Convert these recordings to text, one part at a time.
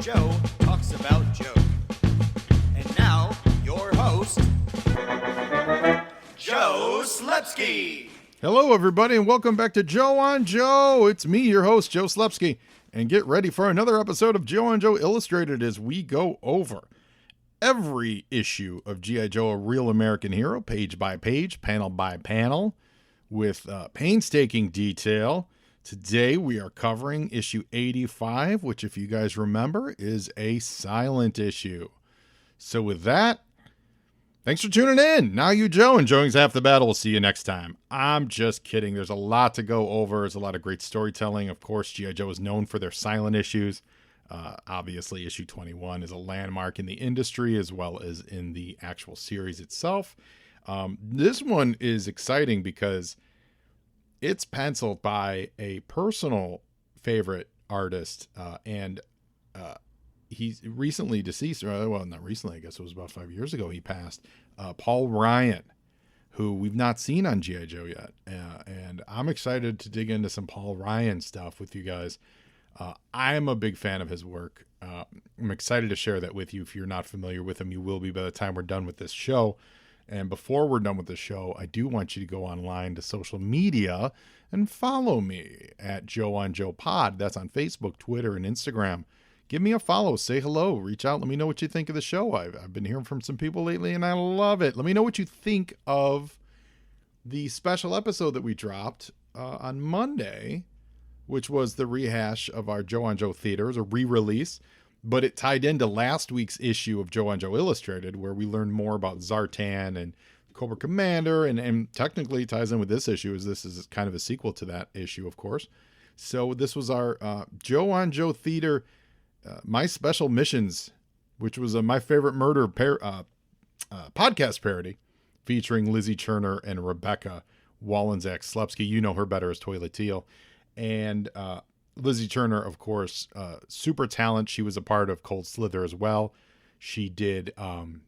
Joe talks about Joe. And now, your host, Joe Slepsky. Hello, everybody, and welcome back to Joe on Joe. It's me, your host, Joe Slepsky. And get ready for another episode of Joe on Joe Illustrated as we go over every issue of G.I. Joe, A Real American Hero, page by page, panel by panel, with painstaking detail. Today we are covering issue 85, which, if you guys remember, is a silent issue. So with that, thanks for tuning in. Now you, Joe, enjoying's half the battle. We'll see you next time. I'm just kidding. There's a lot to go over. There's a lot of great storytelling. Of course, G.I. Joe is known for their silent issues. Obviously, issue 21 is a landmark in the industry as well as in the actual series itself. This one is exciting because it's penciled by a personal favorite artist, and he's recently deceased. Well, not recently, I guess it was about 5 years ago he passed. Paul Ryan, who we've not seen on G.I. Joe yet. And I'm excited to dig into some Paul Ryan stuff with you guys. I'm a big fan of his work. I'm excited to share that with you. If you're not familiar with him, you will be by the time we're done with this show. And before we're done with the show, I do want you to go online to social media and follow me at Joe on Joe Pod. That's on Facebook, Twitter, and Instagram. Give me a follow, say hello, reach out, let me know what you think of the show. I've been hearing from some people lately, and I love it. Let me know what you think of the special episode that we dropped on Monday, which was the rehash of our Joe on Joe Theaters, a re-release. But it tied into last week's issue of Joe on Joe Illustrated, where we learned more about Zartan and Cobra Commander, and technically ties in with this issue, as this is kind of a sequel to that issue, of course. So this was our Joe on Joe Theater, My Special Missions, which was a My Favorite Murder podcast parody, featuring Lizzie Turner and Rebecca Wallenczak Slepsky. You know her better as Toilet Teal. And Lizzie Turner, of course, super talent. She was a part of Cold Slither as well. She did, Satin.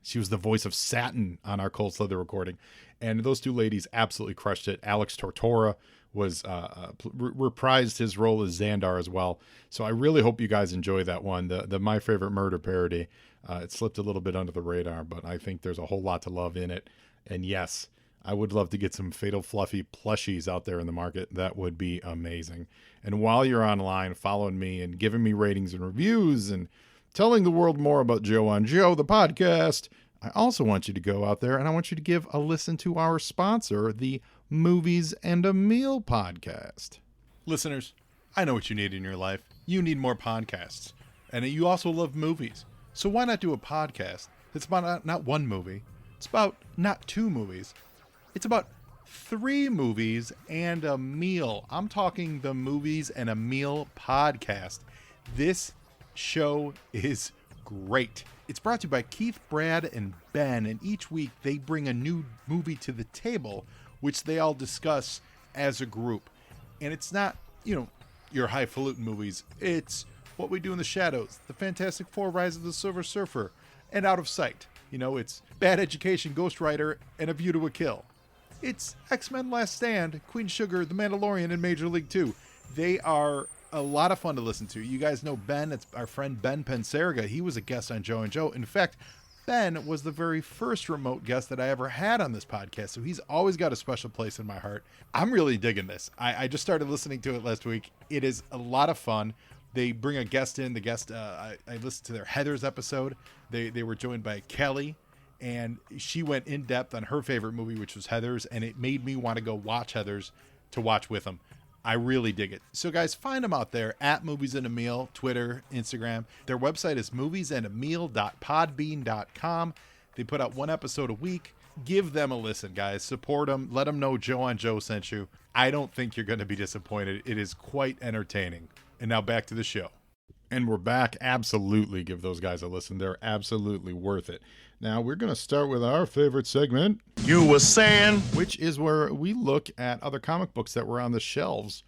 She was the voice of Satin on our Cold Slither recording. And those two ladies absolutely crushed it. Alex Tortora was reprised his role as Xandar as well. So I really hope you guys enjoy that one. The My Favorite Murder parody. It slipped a little bit under the radar, but I think there's a whole lot to love in it. And yes, I would love to get some Fatal Fluffy plushies out there in the market. That would be amazing. And while you're online following me and giving me ratings and reviews and telling the world more about Joe on Joe, the podcast, I also want you to go out there and I want you to give a listen to our sponsor, the Movies and a Meal podcast. Listeners, I know what you need in your life. You need more podcasts. And you also love movies. So why not do a podcast that's about not one movie? It's about not two movies. It's about 3 movies and a meal. I'm talking the Movies and a Meal podcast. This show is great. It's brought to you by Keith, Brad, and Ben, and each week they bring a new movie to the table, which they all discuss as a group. And it's not, your highfalutin movies. It's What We Do in the Shadows, The Fantastic Four, Rise of the Silver Surfer, and Out of Sight. It's Bad Education, Ghost Rider, and A View to a Kill. It's X-Men Last Stand, Queen Sugar, The Mandalorian, and Major League 2. They are a lot of fun to listen to. You guys know Ben. It's our friend Ben Pensarga. He was a guest on Joe and Joe. In fact, Ben was the very first remote guest that I ever had on this podcast, so he's always got a special place in my heart. I'm really digging this. I just started listening to it last week. It is a lot of fun. They bring a guest in. The guest, I listened to their Heathers episode. They were joined by Kelly, and she went in depth on her favorite movie, which was Heathers, and it made me want to go watch Heathers to watch with them. I really dig it. So guys, find them out there at Movies and a Meal, Twitter, Instagram. Their website is moviesandameal.podbean.com. They put out 1 episode a week. Give them a listen, guys. Support them. Let them know Joe on Joe sent you. I don't think you're going to be disappointed. It is quite entertaining. And now back to the show. And we're back. Absolutely give those guys a listen. They're absolutely worth it. Now we're going to start with our favorite segment. You were saying? Which is where we look at other comic books that were on the shelves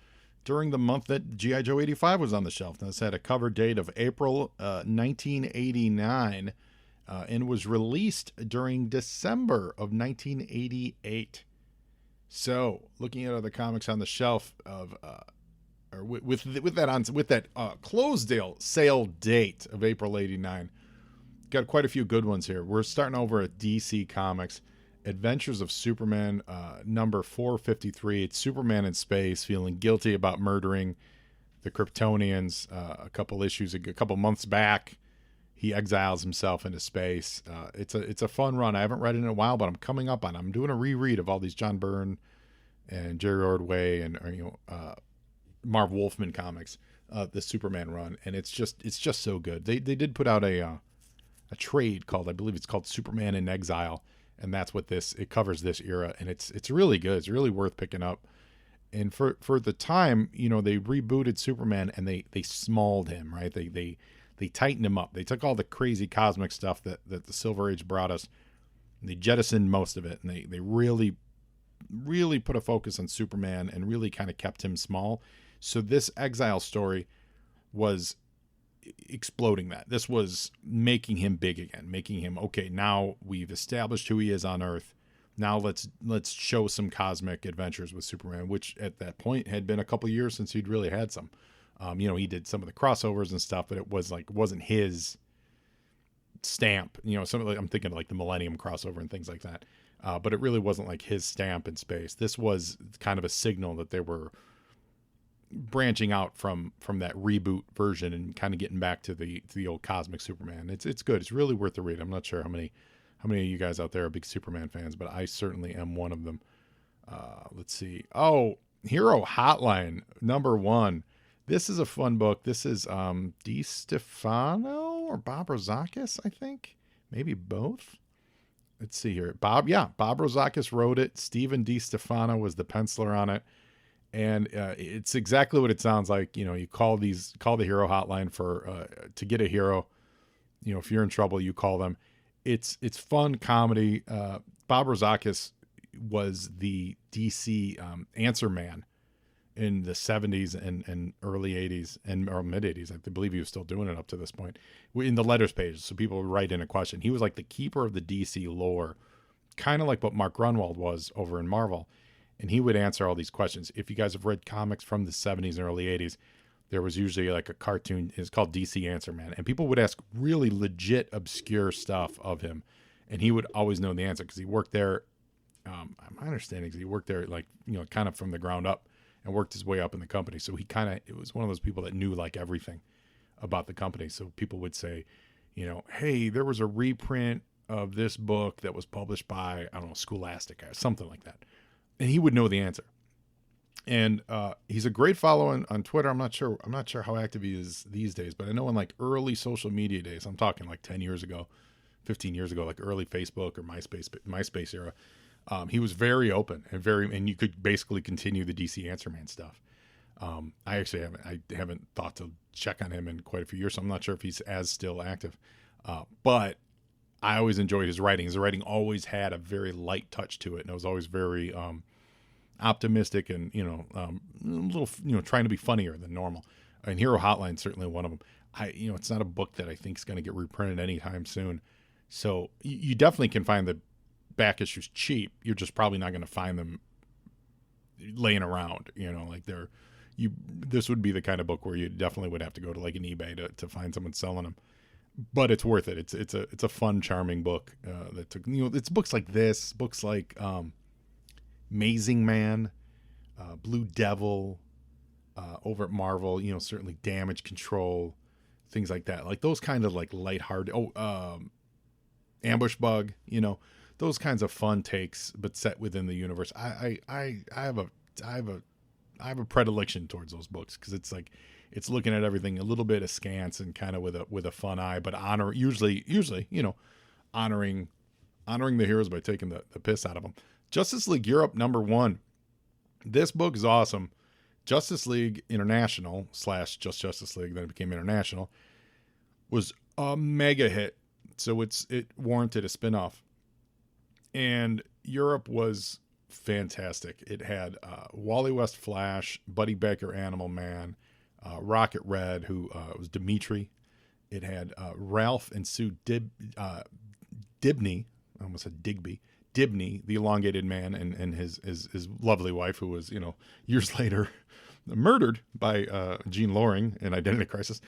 during the month that G.I. Joe 85 was on the shelf. Now, this had a cover date of April 1989 and was released during December of 1988. So, looking at other comics on the shelf of or with that Closedale sale date of April '89. Got quite a few good ones here. We're starting over at DC Comics. Adventures of Superman, number 453. It's Superman in space, feeling guilty about murdering the Kryptonians. A couple months back, he exiles himself into space. It's a fun run. I haven't read it in a while, but I'm coming up on it. I'm doing a reread of all these John Byrne and Jerry Ordway and Marv Wolfman comics, the Superman run, and it's just so good. They did put out a trade called, I believe it's called Superman in Exile, and that's what it covers this era, and it's really good. It's really worth picking up. And for the time, they rebooted Superman and they smalled him, right? They tightened him up. They took all the crazy cosmic stuff that the Silver Age brought us, and they jettisoned most of it, and they really put a focus on Superman and really kind of kept him small. So this Exile story was exploding that. This was making him big again, making him, okay, now we've established who he is on Earth. Now let's show some cosmic adventures with Superman, which at that point had been a couple years since he'd really had some. He did some of the crossovers and stuff, but it wasn't his stamp. I'm thinking like the Millennium crossover and things like that. But it really wasn't like his stamp in space. This was kind of a signal that they were branching out from that reboot version and kind of getting back to the old cosmic Superman. It's good. It's really worth the read. I'm not sure how many of you guys out there are big Superman fans, but I certainly am one of them. Let's see. Oh, Hero Hotline number 1. This is a fun book. This is Di Stefano or Bob Rozakis, I think. Maybe both. Let's see here. Bob Rozakis wrote it. Stephen Di Stefano was the penciler on it. And it's exactly what it sounds like. You call the Hero Hotline to get a hero. If you're in trouble, you call them. It's fun comedy. Bob Rozakis was the DC answer man in the 70s and early 80s or mid 80s. I believe he was still doing it up to this point in the letters page. So people would write in a question. He was like the keeper of the DC lore, kind of like what Mark Grunwald was over in Marvel. And he would answer all these questions. If you guys have read comics from the 70s and early 80s, there was usually like a cartoon. It's called DC Answer Man. And people would ask really legit, obscure stuff of him. And he would always know the answer because he worked there. My understanding is he worked there kind of from the ground up and worked his way up in the company. So it was one of those people that knew like everything about the company. So people would say, hey, there was a reprint of this book that was published by, I don't know, Scholastic or something like that. And he would know the answer. And he's a great follow on Twitter. I'm not sure how active he is these days, but I know in like early social media days, I'm talking like 10 years ago, 15 years ago, like early Facebook or MySpace era, he was very open and you could basically continue the DC Answer Man stuff. I haven't thought to check on him in quite a few years, so I'm not sure if he's as still active. But I always enjoyed his writing. His writing always had a very light touch to it, and it was always very optimistic and a little trying to be funnier than normal. And Hero Hotline certainly one of them. It's not a book that I think is going to get reprinted anytime soon, so you definitely can find the back issues cheap. You're just probably not going to find them laying around. This would be the kind of book where you definitely would have to go to like an eBay to find someone selling them. But it's worth it. It's a fun, charming book that took. It's books like this, books like Amazing Man, Blue Devil, over at Marvel. Certainly Damage Control, things like that. Like those kind of like lighthearted. Ambush Bug. Those kinds of fun takes, but set within the universe. I have a predilection towards those books because it's like. It's looking at everything a little bit askance and kind of with a fun eye, but usually, honoring the heroes by taking the piss out of them. Justice League Europe number 1. This book is awesome. Justice League International / Just Justice League, then it became International, was a mega hit. So it warranted a spinoff. And Europe was fantastic. It had Wally West Flash, Buddy Baker Animal Man, Rocket Red, who was Dimitri. It had Ralph and Sue Dibney. I almost said Digby. Dibney, the elongated man, and his lovely wife, who was years later Murdered by Jean Loring in Identity Crisis,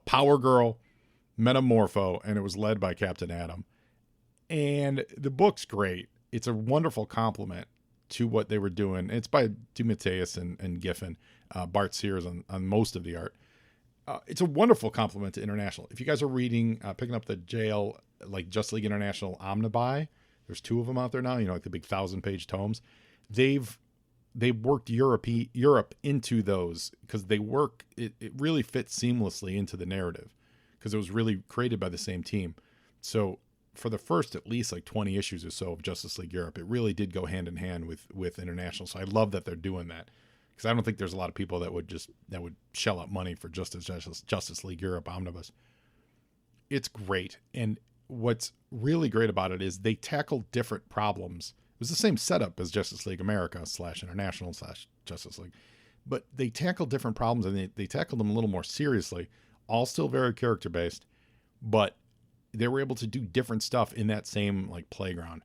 Power Girl, Metamorpho, and it was led by Captain Atom. And the book's great. It's a wonderful compliment to what they were doing. It's by DeMatteis and Giffen, Bart Sears on most of the art. It's a wonderful compliment to International. If you guys are reading, picking up the JL, like Just League International Omnibuy, there's 2 of them out there now, like the big 1,000-page tomes. They've worked Europe into those because it really fits seamlessly into the narrative because it was really created by the same team. So for the first at least like 20 issues or so of Justice League Europe, it really did go hand in hand with International. So I love that they're doing that because I don't think there's a lot of people that would shell out money for Justice League Europe Omnibus. It's great. And what's really great about it is they tackle different problems. It was the same setup as Justice League America / International / Justice League, but they tackle different problems and they tackle them a little more seriously, all still very character based, but they were able to do different stuff in that same like playground.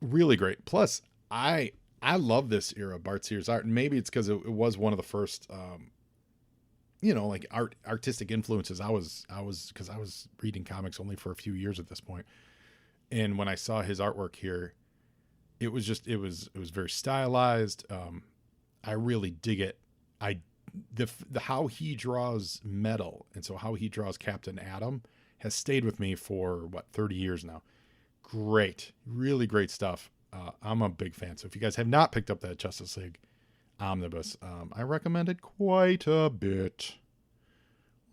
Really great. Plus I love this era of Bart Sears art, and maybe it's because it was one of the first, like artistic influences. I was because I was reading comics only for a few years at this point. And when I saw his artwork here, it was very stylized. I really dig it. The how he draws metal, and so how he draws Captain Atom has stayed with me for 30 years now. Great, really great stuff. I'm a big fan. So if you guys have not picked up that Justice League Omnibus, I recommend it quite a bit.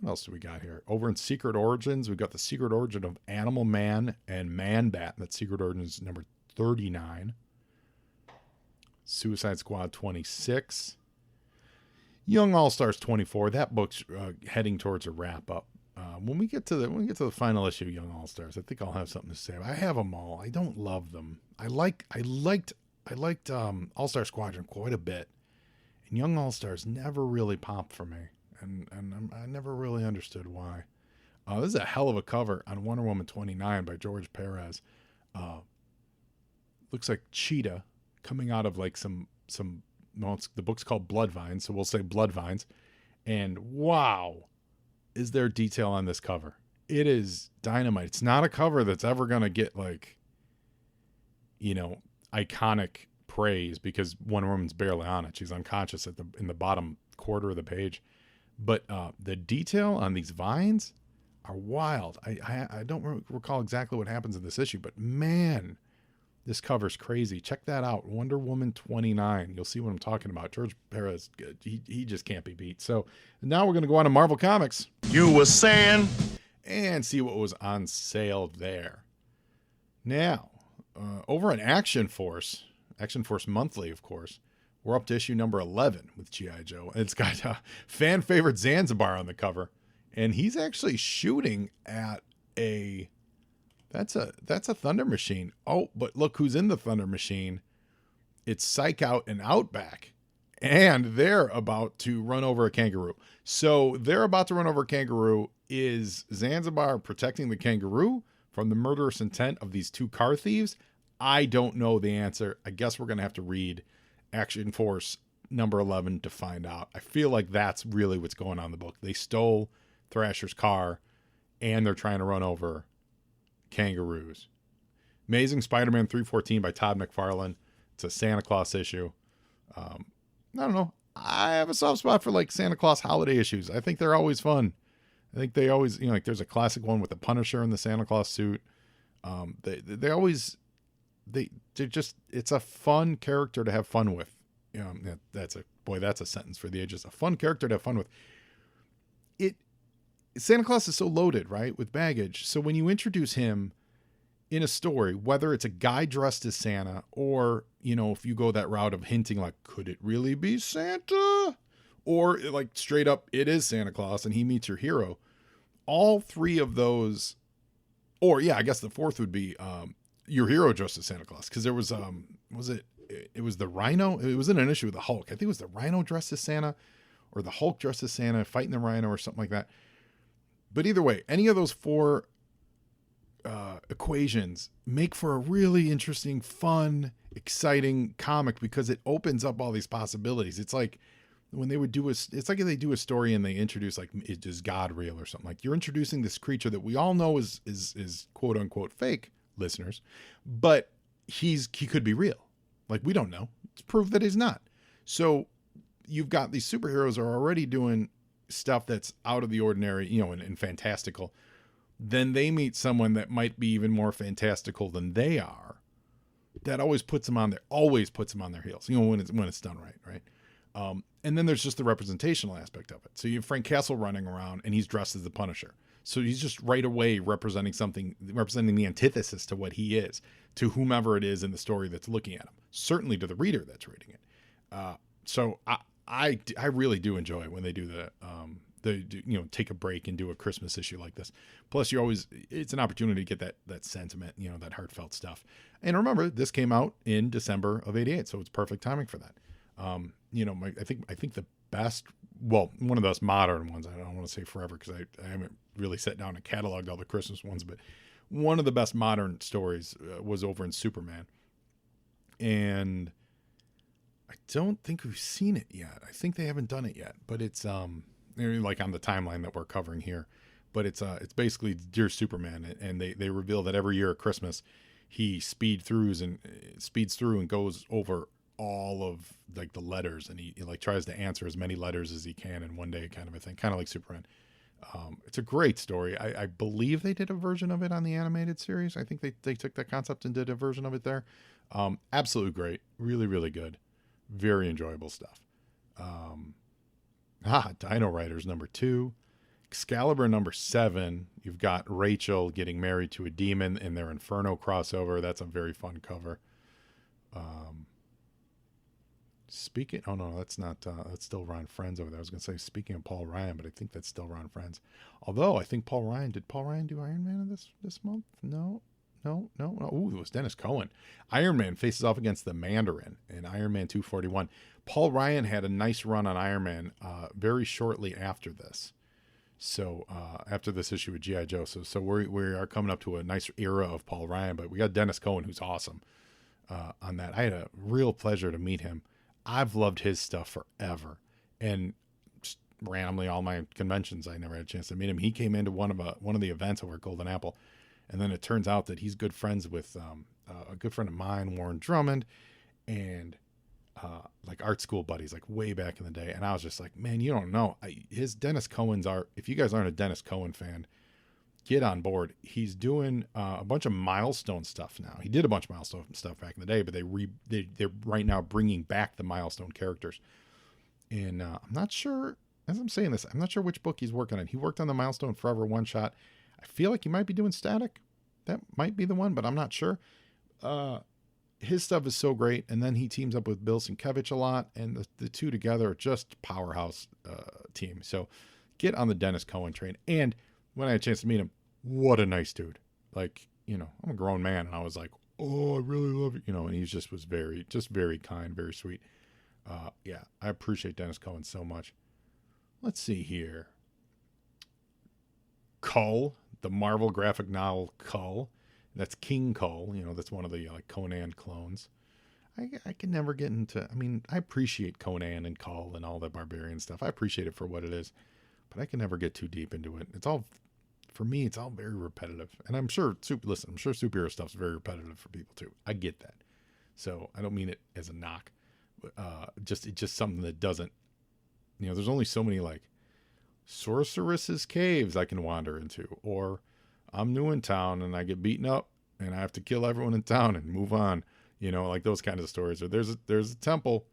What else do we got here? Over in Secret Origins, we've got the Secret Origin of Animal Man and Man Bat. That's Secret Origins number 39. Suicide Squad 26. Young All-Stars 24. That book's heading towards a wrap-up. When we get to the final issue of Young All-Stars, I think I'll have something to say. I have them all. I don't love them. I liked All-Star Squadron quite a bit, and Young All-Stars never really popped for me, and I never really understood why. This is a hell of a cover on Wonder Woman 29 by George Perez. Looks like Cheetah coming out of like some. Well, the book's called Blood Vines, so we'll say Blood Vines, and wow. Is there detail on this cover? It is dynamite. It's not a cover that's ever going to get iconic praise because Wonder Woman's barely on it. She's unconscious in the bottom quarter of the page. But the detail on these vines are wild. I don't recall exactly what happens in this issue, but man, this cover's crazy. Check that out. Wonder Woman 29. You'll see what I'm talking about. George Perez, he just can't be beat. So now we're going to go on to Marvel Comics. You were saying? And see what was on sale there. Now, over on Action Force Monthly, of course, we're up to issue number 11 with G.I. Joe. It's got fan favorite Zanzibar on the cover. And he's actually shooting at a... That's a Thunder Machine. Oh, but look who's in the Thunder Machine. It's Psych Out and Outback. And they're about to run over a kangaroo. So they're about to run over a kangaroo. Is Zanzibar protecting the kangaroo from the murderous intent of these 2 car thieves? I don't know the answer. I guess we're going to have to read Action Force number 11 to find out. I feel like that's really what's going on in the book. They stole Thrasher's car and they're trying to run over kangaroos. Amazing Spider-Man 314 by Todd McFarlane. It's a Santa Claus issue. I don't know. I have a soft spot for like Santa Claus holiday issues. I think they're always fun. I think they always, like there's a classic one with the Punisher in the Santa Claus suit. They're just, it's a fun character to have fun with. That's a sentence for the ages. A fun character to have fun with. Santa Claus is so loaded, right, with baggage. So when you introduce him in a story, whether it's a guy dressed as Santa or, if you go that route of hinting like, could it really be Santa? Or like straight up, it is Santa Claus and he meets your hero. All 3 of those, or yeah, I guess the 4th would be your hero dressed as Santa Claus. Because there was, it was the Rhino. It was in an issue with the Hulk. I think it was the Rhino dressed as Santa or the Hulk dressed as Santa fighting the Rhino or something like that. But either way, any of those 4 equations make for a really interesting, fun, exciting comic because it opens up all these possibilities. It's like when they would do it's like if they do a story and they introduce like, is God real or something? Like, you're introducing this creature that we all know is quote unquote fake, listeners, but he could be real. Like, we don't know. It's proof that he's not. So you've got these superheroes are already doing stuff that's out of the ordinary, and fantastical. Then they meet someone that might be even more fantastical than they are. That always puts them on their heels, when it's done right. And then there's just the representational aspect of it. So you have Frank Castle running around and he's dressed as the Punisher. So he's just right away representing the antithesis to what he is, to whomever it is in the story that's looking at him. Certainly to the reader that's reading it. So I really do enjoy when they do take a break and do a Christmas issue like this. Plus, it's an opportunity to get that sentiment, that heartfelt stuff. And remember, this came out in December of '88, so it's perfect timing for that. I think the best, one of those modern ones, I don't want to say forever because I haven't really sat down and cataloged all the Christmas ones, but one of the best modern stories was over in Superman. And I don't think we've seen it yet. I think they haven't done it yet, but it's like on the timeline that we're covering here. But it's basically Dear Superman, and they reveal that every year at Christmas he speeds through and goes over all of like the letters, and he like tries to answer as many letters as he can in one day, kind of a thing, kind of like Superman. It's a great story. I believe they did a version of it on the animated series. I think they took that concept and did a version of it there. Absolutely great. Really, really good. Very enjoyable stuff. Dino Riders #2. Excalibur #7. You've got Rachel getting married to a demon in their Inferno crossover. That's a very fun cover. That's not, that's still Ron Friends over there. I was going to say, speaking of Paul Ryan, but I think that's still Ron Friends. Although I think did Paul Ryan do Iron Man this month? No. Ooh, it was Dennis Cohen. Iron Man faces off against the Mandarin in Iron Man 241. Paul Ryan had a nice run on Iron Man very shortly after this. So after this issue with G.I. Joe. So we are coming up to a nice era of Paul Ryan, but we got Dennis Cohen, who's awesome on that. I had a real pleasure to meet him. I've loved his stuff forever. And just randomly, all my conventions, I never had a chance to meet him. He came into one of the events over at Golden Apple. And then it turns out that he's good friends with a good friend of mine, Warren Drummond, and like art school buddies, like way back in the day. And I was just like, man, you don't know. His Dennis Cohen's art, if you guys aren't a Dennis Cohen fan, get on board. He's doing a bunch of Milestone stuff now. He did a bunch of Milestone stuff back in the day, but they're right now bringing back the Milestone characters. And I'm not sure, as I'm saying this, I'm not sure which book he's working on. He worked on the Milestone Forever one shot. I feel like he might be doing Static. That might be the one, but I'm not sure. His stuff is so great. And then he teams up with Bill Sienkiewicz a lot, and the two together are just powerhouse team. So get on the Dennis Cohen train. And when I had a chance to meet him, what a nice dude. Like, I'm a grown man, and I was like, oh, I really love it. And he was very kind, very sweet. Yeah, I appreciate Dennis Cohen so much. Let's see here. Kull, the Marvel graphic novel Kull. That's King Kull. That's one of the Conan clones. I can never get into, I appreciate Conan and Kull and all the barbarian stuff. I appreciate it for what it is, but I can never get too deep into it. For me, it's all very repetitive. And I'm sure superhero stuff's very repetitive for people too. I get that. So I don't mean it as a knock. It's just something that doesn't, there's only so many Sorceress's Caves I can wander into, or I'm new in town and I get beaten up and I have to kill everyone in town and move on, like those kinds of stories. Or there's a temple,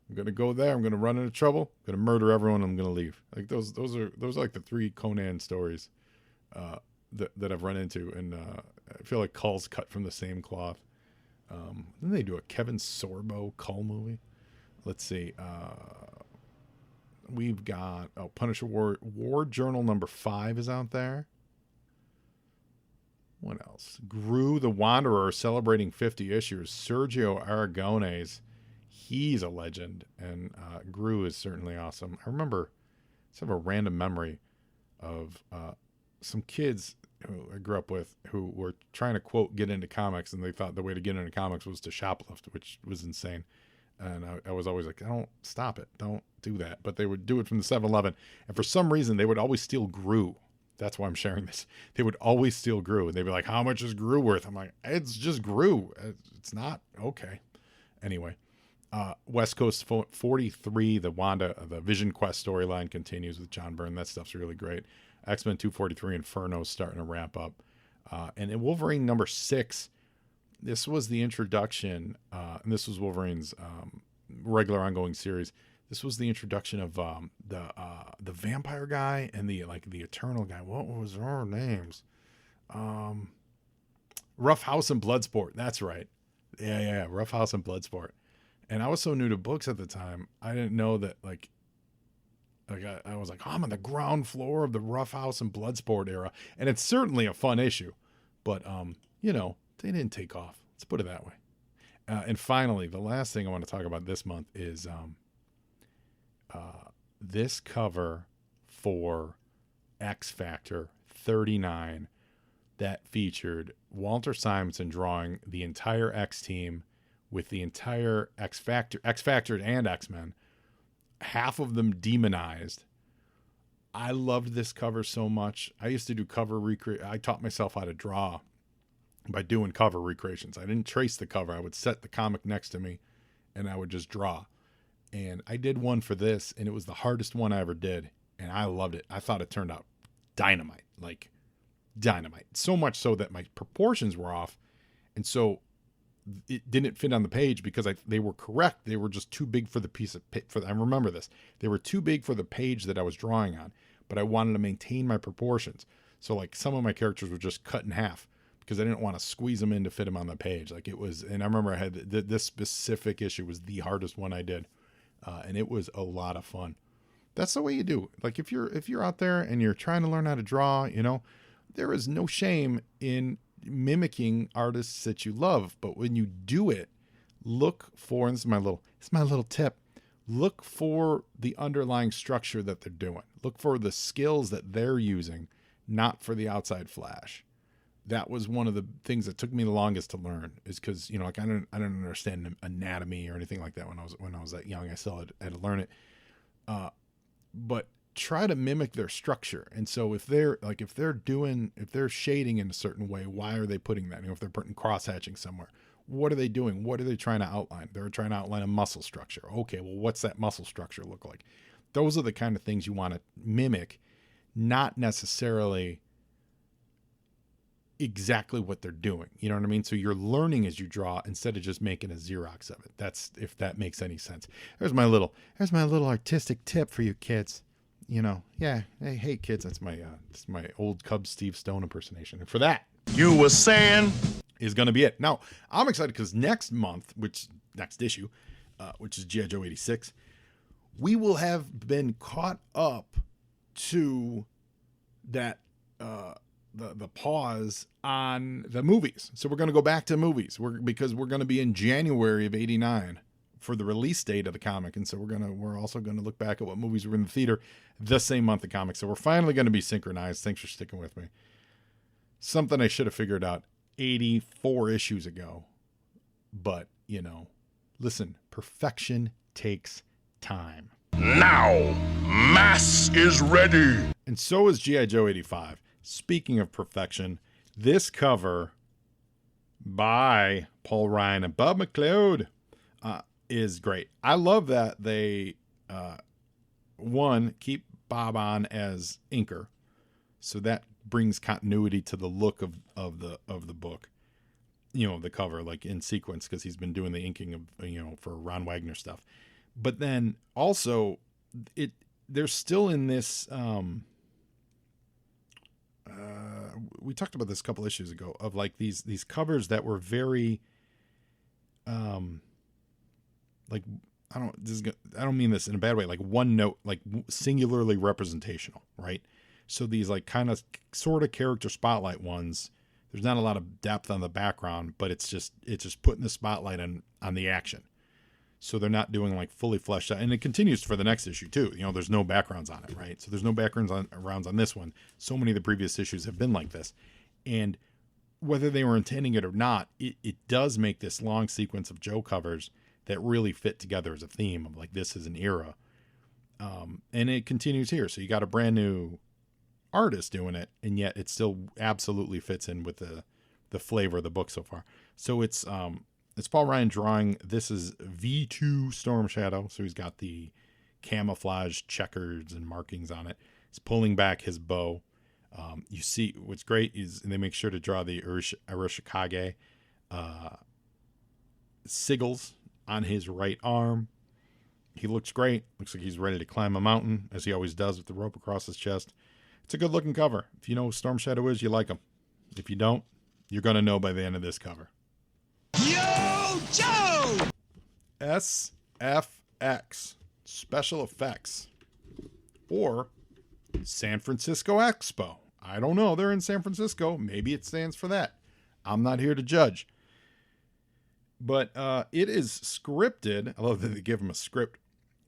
I'm gonna go there, I'm gonna run into trouble, I'm gonna murder everyone, I'm gonna leave. Like those are like the 3 Conan stories that I've run into, and I feel like Kull's cut from the same cloth. Then they do a Kevin Sorbo Kull movie. Let's see. We've got Punisher War Journal #5 is out there. What else? Gru the Wanderer celebrating 50 issues. Sergio Aragonés, he's a legend, and Gru is certainly awesome. I remember, I have a random memory of some kids who I grew up with who were trying to, quote, get into comics, and they thought the way to get into comics was to shoplift, which was insane. And I was always like, don't stop it. Don't do that. But they would do it from the 7-Eleven. And for some reason, they would always steal Gru. That's why I'm sharing this. They would always steal Gru. And they'd be like, how much is Gru worth? I'm like, it's just Gru. It's not. Okay. Anyway, West Coast 43, the Vision Quest storyline continues with John Byrne. That stuff's really great. X-Men 243 Inferno's starting to wrap up. And in Wolverine number 6, this was the introduction, and this was Wolverine's regular ongoing series. This was the introduction of the vampire guy and the eternal guy. What was their names? Rough House and Bloodsport. That's right. Yeah. Rough House and Bloodsport. And I was so new to books at the time, I didn't know that I was like, oh, I'm on the ground floor of the Rough House and Bloodsport era, and it's certainly a fun issue, but they didn't take off. Let's put it that way. And finally, the last thing I want to talk about this month is this cover for X Factor 39 that featured Walter Simonson drawing the entire X team with the entire X Factor and X-Men, half of them demonized. I loved this cover so much. I used to do cover I taught myself how to draw by doing cover recreations. I didn't trace the cover. I would set the comic next to me and I would just draw. And I did one for this, and it was the hardest one I ever did, and I loved it. I thought it turned out dynamite, like dynamite. So much so that my proportions were off, and so it didn't fit on the page because they were correct. They were just too big for the piece of I remember this. They were too big for the page that I was drawing on, but I wanted to maintain my proportions. So like some of my characters were just cut in half because I didn't want to squeeze them in to fit them on the page. Like it was, and I remember I had this specific issue was the hardest one I did. And it was a lot of fun. That's the way you do. Like if you're out there and you're trying to learn how to draw, there is no shame in mimicking artists that you love. But when you do it, look for, and this is my little tip. Look for the underlying structure that they're doing. Look for the skills that they're using, not for the outside flash. That was one of the things that took me the longest to learn, is because, I don't understand anatomy or anything like that when I was that young. I still had to learn it. But try to mimic their structure. And so if they're shading in a certain way, why are they putting that? If they're putting cross hatching somewhere, what are they doing? What are they trying to outline? They're trying to outline a muscle structure. Okay, well, what's that muscle structure look like? Those are the kind of things you want to mimic, not necessarily exactly what they're doing. You know what I mean? So you're learning as you draw instead of just making a Xerox of it. That's, if that makes any sense. There's my little artistic tip for you kids. Yeah. Hey kids, that's my old Cubs Steve Stone impersonation. And for that, You were saying? is going to be it. Now, I'm excited because next issue, which is G.I. Joe 86, we will have been caught up to that, the pause on the movies. So we're going to go back to movies because we're going to be in January of 89 for the release date of the comic. And so we're also going to look back at what movies were in the theater the same month of comics. So we're finally going to be synchronized. Thanks for sticking with me. Something I should have figured out 84 issues ago, but listen, perfection takes time. Now, mass is ready. And so is G.I. Joe 85. Speaking of perfection, this cover by Paul Ryan and Bob McLeod is great. I love that they keep Bob on as inker, so that brings continuity to the look of the book. The cover, like in sequence, because he's been doing the inking of for Ron Wagner stuff. But then also, they're still in this. We talked about this a couple issues ago of like these covers that were very, like I don't mean this in a bad way, like one note, like singularly representational, right? So these like kind of sort of character spotlight ones, there's not a lot of depth on the background, but it's just putting the spotlight on the action. So they're not doing like fully fleshed out, and it continues for the next issue too. There's no backgrounds on it, right? So there's no backgrounds on this one. So many of the previous issues have been like this, and whether they were intending it or not, it does make this long sequence of Joe covers that really fit together as a theme of like, this is an era. And it continues here. So you got a brand new artist doing it, and yet it still absolutely fits in with the flavor of the book so far. So it's Paul Ryan drawing. This is V2 Storm Shadow. So he's got the camouflage checkers and markings on it. He's pulling back his bow. You see what's great is they make sure to draw the Arashikage sigils on his right arm. He looks great. Looks like he's ready to climb a mountain, as he always does with the rope across his chest. It's a good looking cover. If you know who Storm Shadow is, you like him. If you don't, you're going to know by the end of this cover. Yo, Joe! SFX, Special Effects, or San Francisco Expo. I don't know. They're in San Francisco. Maybe it stands for that. I'm not here to judge. But it is scripted. I love that they give him a script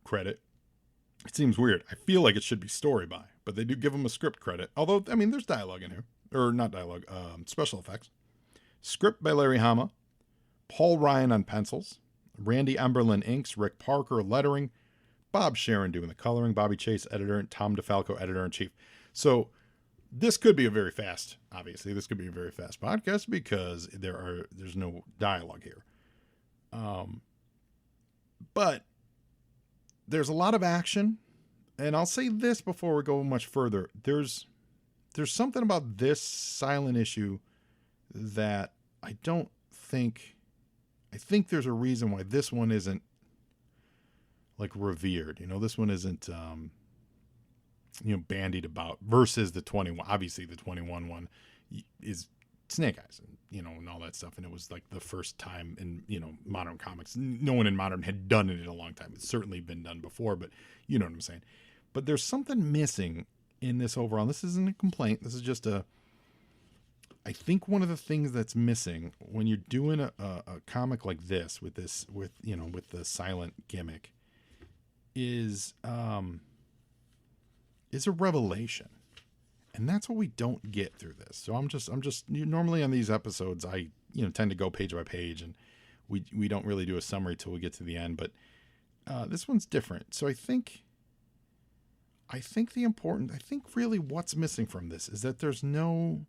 credit. It seems weird. I feel like it should be story by, but they do give him a script credit. Although, I mean, there's dialogue in here. Or not dialogue, special effects. Script by Larry Hama. Paul Ryan on pencils. Randy Emberlin inks. Rick Parker lettering. Bob Sharon doing the coloring. Bobby Chase editor. And Tom DeFalco editor-in-chief. So this could be a very fast, obviously, this could be a very fast podcast because there's no dialogue here. But there's a lot of action, and I'll say this before we go much further. There's something about this silent issue that I think there's a reason why this one isn't like revered. You know, this one isn't, bandied about versus the 21. Obviously the 21 one is Snake Eyes, and all that stuff. And it was like the first time in, modern comics. No one in modern had done it in a long time. It's certainly been done before, but you know what I'm saying? But there's something missing in this overall. This isn't a complaint. This is just I think one of the things that's missing when you're doing a comic like this with the silent gimmick is a revelation. And that's what we don't get through this. So I'm just normally on these episodes, I, tend to go page by page, and we don't really do a summary till we get to the end, but this one's different. So I think really what's missing from this is that there's no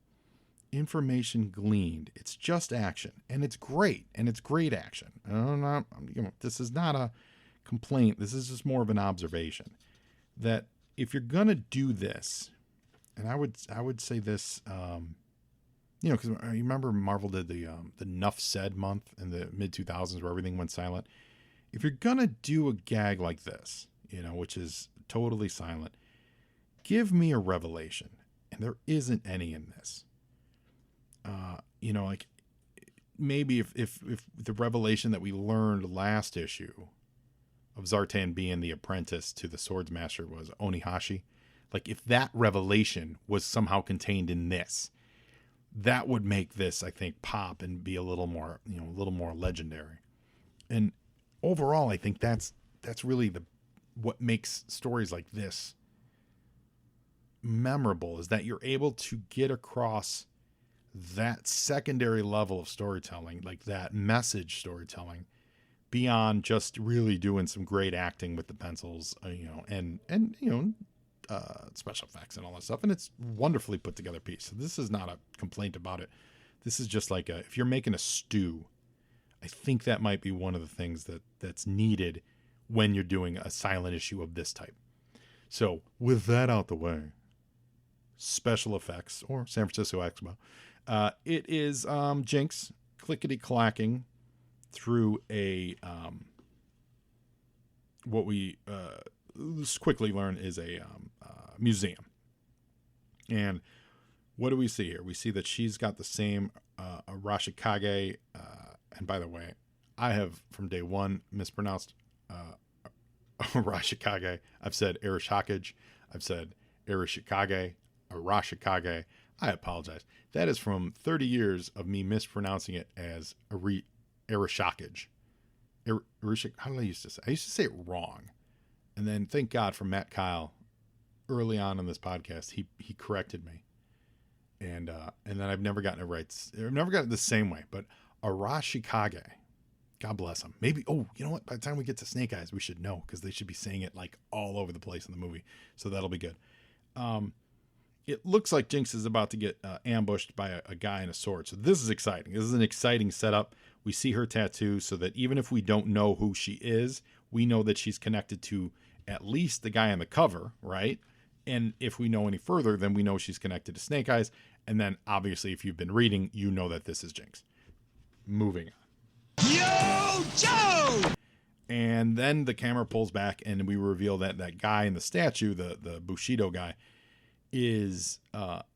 information gleaned. It's just action, and it's great, action. This is not a complaint. This is just more of an observation that if you're going to do this, and I would say this, because you remember Marvel did the Nuff Said month in the mid 2000s where everything went silent. If you're gonna do a gag like this, which is totally silent, give me a revelation, and there isn't any in this. Like maybe if the revelation that we learned last issue of Zartan being the apprentice to the Swordsmaster was Onihashi. Like if that revelation was somehow contained in this, that would make this, I think, pop and be a little more legendary. And overall, I think that's really what makes stories like this memorable, is that you're able to get across that secondary level of storytelling, like that message storytelling, beyond just really doing some great acting with the pencils, and special effects and all that stuff. And it's wonderfully put together piece. So this is not a complaint about it. This is just like if you're making a stew, I think that might be one of the things that's needed when you're doing a silent issue of this type. So with that out the way, special effects, or San Francisco Expo, it is Jinx clickety clacking through a what we quickly learn is a museum. And what do we see here? We see that she's got the same Arashikage, and by the way, I have from day one mispronounced Arashikage. I've said Arashikage. I've said Arashikage, Arashikage. I apologize. That is from 30 years of me mispronouncing it as Arashikage. How did I used to say? I used to say it wrong. And then thank God for Matt Kyle early on in this podcast. He corrected me. And then I've never gotten it right. I've never gotten it the same way, but Arashikage. God bless them. Maybe, oh, you know what? By the time we get to Snake Eyes, we should know, because they should be saying it like all over the place in the movie. So that'll be good. It looks like Jinx is about to get ambushed by a guy in a sword. So this is exciting. This is an exciting setup. We see her tattoo so that even if we don't know who she is, we know that she's connected to at least the guy on the cover, right? And if we know any further, then we know she's connected to Snake Eyes. And then obviously, if you've been reading, you know that this is Jinx. Moving on. Yo, Joe! And then the camera pulls back and we reveal that that guy in the statue, the Bushido guy, is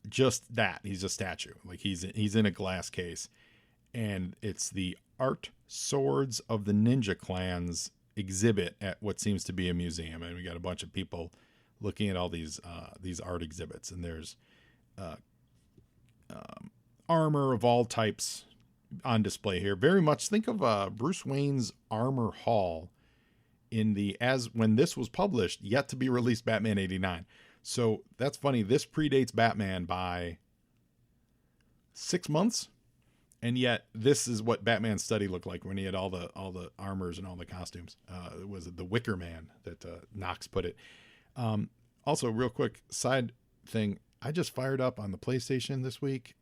just that. He's a statue. Like he's in a glass case. And it's the Art Swords of the Ninja Clans exhibit at what seems to be a museum. And we got a bunch of people looking at all these art exhibits. And there's armor of all types on display here. Very much think of Bruce Wayne's Armor Hall in the, as when this was published, yet to be released, Batman 89. So that's funny. This predates Batman by 6 months. And yet this is what Batman's study looked like when he had all the armors and all the costumes. It was the Wicker Man that Knox put it. Also, real quick side thing. I just fired up on the PlayStation this week.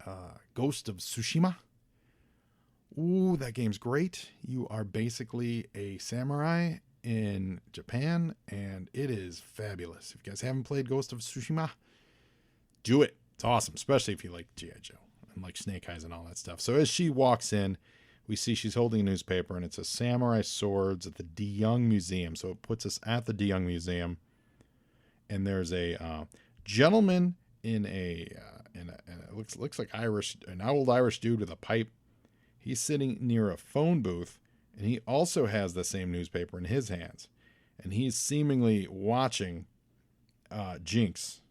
Ghost of Tsushima. Ooh, that game's great. You are basically a samurai in Japan, and it is fabulous. If you guys haven't played Ghost of Tsushima, do it. It's awesome, especially if you like G.I. Joe and like Snake Eyes and all that stuff. So as she walks in, we see she's holding a newspaper, and it's a samurai swords at the De Young Museum. So it puts us at the De Young Museum, and there's a gentleman in it looks like an old Irish dude with a pipe. He's sitting near a phone booth, and he also has the same newspaper in his hands. And he's seemingly watching Jinx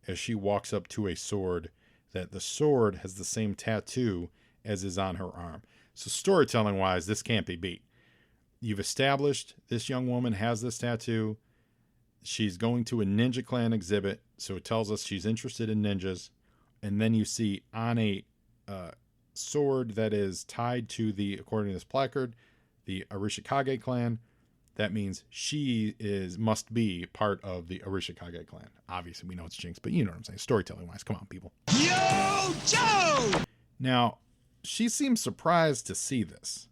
as she walks up to a sword, that the sword has the same tattoo as is on her arm. So storytelling-wise, this can't be beat. You've established this young woman has this tattoo. She's going to a Ninja Clan exhibit, so it tells us she's interested in ninjas. And then you see on a sword that is tied to the, according to this placard, the Arashikage clan. That means she must be part of the Arashikage clan. Obviously, we know it's Jinx, but you know what I'm saying. Storytelling wise, come on, people. Yo, Joe! Now, she seems surprised to see this.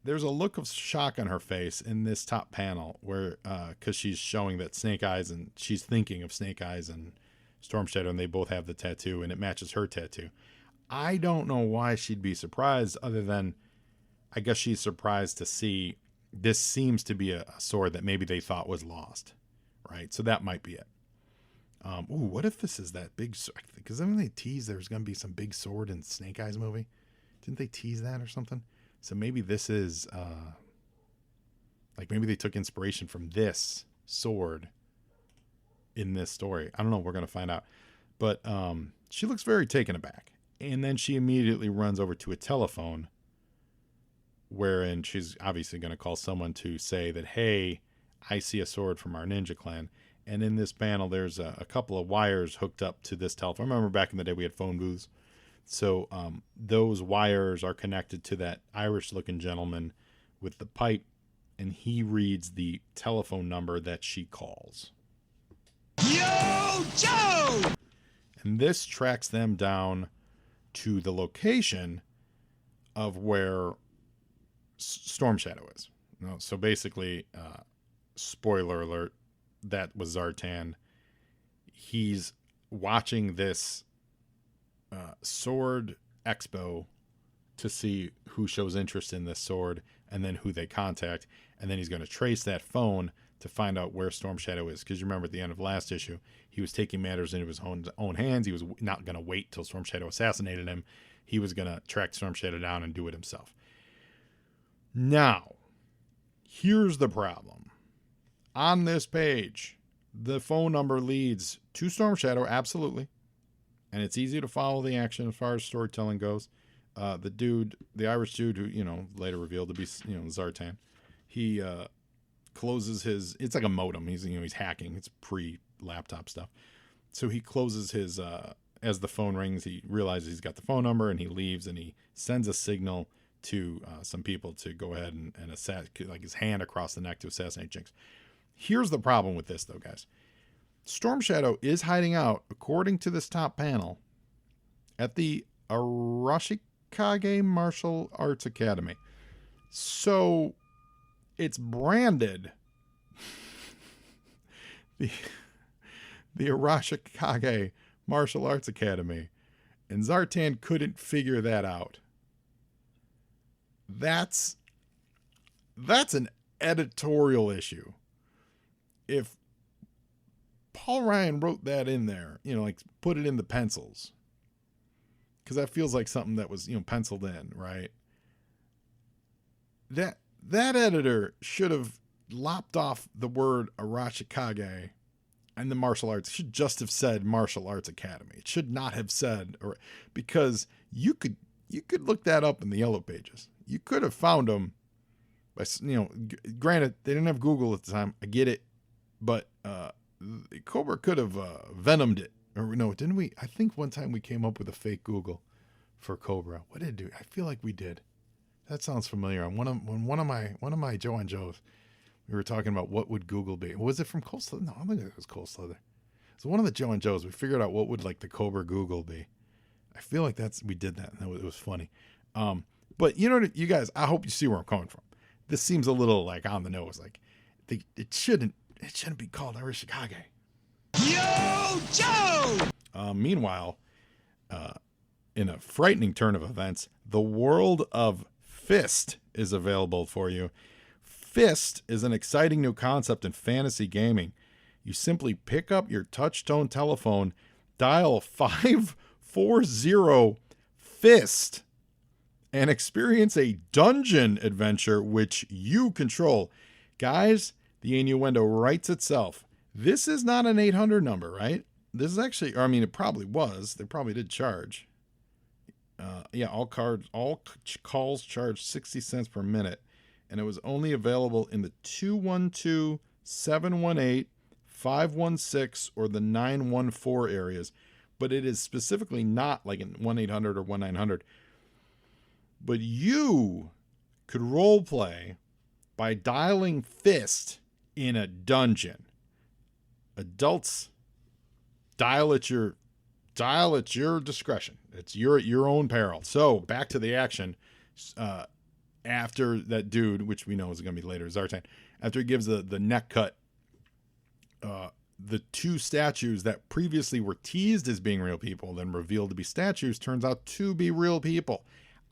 There's a look of shock on her face in this top panel, where because she's showing that Snake Eyes, and she's thinking of Snake Eyes and Storm Shadow, and they both have the tattoo, and it matches her tattoo. I don't know why she'd be surprised, other than I guess she's surprised to see this seems to be a sword that maybe they thought was lost, right? So that might be it. What if this is that big sword? Because then they teased there was going to be some big sword in Snake Eyes movie. Didn't they tease that or something? So maybe this is like maybe they took inspiration from this sword in this story. I don't know. We're going to find out. But she looks very taken aback. And then she immediately runs over to a telephone, wherein she's obviously going to call someone to say that, hey, I see a sword from our ninja clan. And in this panel, there's a couple of wires hooked up to this telephone. I remember back in the day we had phone booths. So those wires are connected to that Irish-looking gentleman with the pipe, and he reads the telephone number that she calls. Yo, Joe! And this tracks them down to the location of where Storm Shadow is. So basically, spoiler alert, that was Zartan. He's watching this sword expo to see who shows interest in this sword, and then who they contact, and then he's going to trace that phone to find out where Storm Shadow is. Because you remember at the end of last issue, he was taking matters into his own hands. He was not going to wait till Storm Shadow assassinated him. He was going to track Storm Shadow down and do it himself. Now, here's the problem. On this page, the phone number leads to Storm Shadow, absolutely. And it's easy to follow the action as far as storytelling goes. The Irish dude who, later revealed to be, Zartan, he closes his, it's like a modem. He's hacking. It's pre-laptop stuff. So he closes his, as the phone rings, he realizes he's got the phone number, and he leaves, and he sends a signal to some people to go ahead and like his hand across the neck to assassinate Jinx. Here's the problem with this, though, guys. Storm Shadow is hiding out, according to this top panel, at the Arashikage Martial Arts Academy. So it's branded the Arashikage Martial Arts Academy, and Zartan couldn't figure that out. That's an editorial issue. If Paul Ryan wrote that in there, like put it in the pencils, because that feels like something that was, penciled in, right? That editor should have lopped off the word Arashikage and the martial arts. It should just have said Martial Arts Academy. It should not have said, because you could look that up in the yellow pages. You could have found them by, granted, they didn't have Google at the time. I get it. But Cobra could have venomed it. Or no, didn't we? I think one time we came up with a fake Google for Cobra. What did it do? I feel like we did. That sounds familiar. On one of my Joe on Joes, we were talking about what would Google be. Was it from Cold Slither? No, I don't think it was Cold Slither. So one of the Joe and Joes, we figured out what would like the Cobra Google be. I feel like we did that. And it was funny. But you guys, I hope you see where I'm coming from. This seems a little like on the nose. Like it shouldn't be called Arashikage. Yo, Joe! Meanwhile, in a frightening turn of events, the world of Fist is available for you. Fist is an exciting new concept in fantasy gaming. You simply pick up your touch-tone telephone, dial 540 Fist, and experience a dungeon adventure which you control. Guys, the innuendo writes itself. This is not an 800 number, right? This is actually, it probably was. They probably did charge. All calls charge 60 cents per minute. And it was only available in the 212, 718, 516, or the 914 areas. But it is specifically not like in 1-800 or 1-900. But you could role play by dialing Fist in a dungeon. Adults, dial at your discretion. It's your own peril. So back to the action. After that dude, which we know is going to be later, Zartan, after he gives the neck cut, the two statues that previously were teased as being real people, then revealed to be statues, turns out to be real people.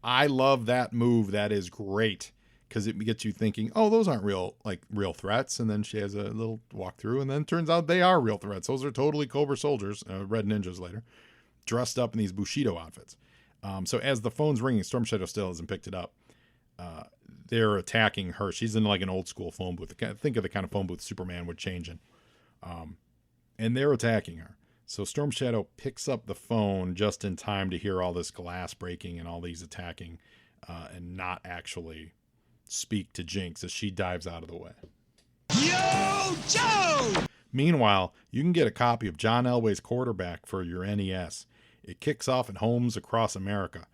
I love that move. That is great. Because it gets you thinking, oh, those aren't real threats. And then she has a little walkthrough, and then turns out they are real threats. Those are totally Cobra soldiers, red ninjas later, dressed up in these Bushido outfits. So as the phone's ringing, Storm Shadow still hasn't picked it up. They're attacking her. She's in like an old school phone booth. Think of the kind of phone booth Superman would change in. And they're attacking her. So Storm Shadow picks up the phone just in time to hear all this glass breaking and all these attacking, and not actually speak to Jinx as she dives out of the way. Yo, Joe! Meanwhile, you can get a copy of John Elway's Quarterback for your NES. It kicks off in homes across America.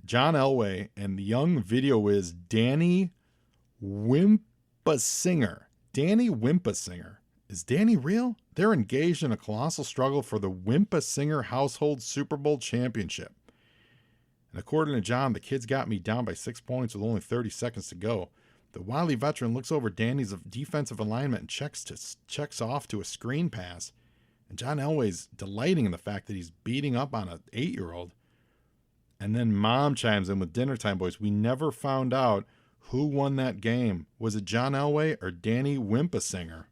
John Elway and the young video whiz Danny Wimpasinger. Danny Wimpasinger. Is Danny real? They're engaged in a colossal struggle for the Wimpasinger Household Super Bowl Championship. And according to John, the kids got me down by 6 points with only 30 seconds to go. The wily veteran looks over Danny's defensive alignment and checks off to a screen pass. And John Elway's delighting in the fact that he's beating up on an 8-year-old. And then Mom chimes in with dinner time, boys. We never found out who won that game. Was it John Elway or Danny Wimpasinger?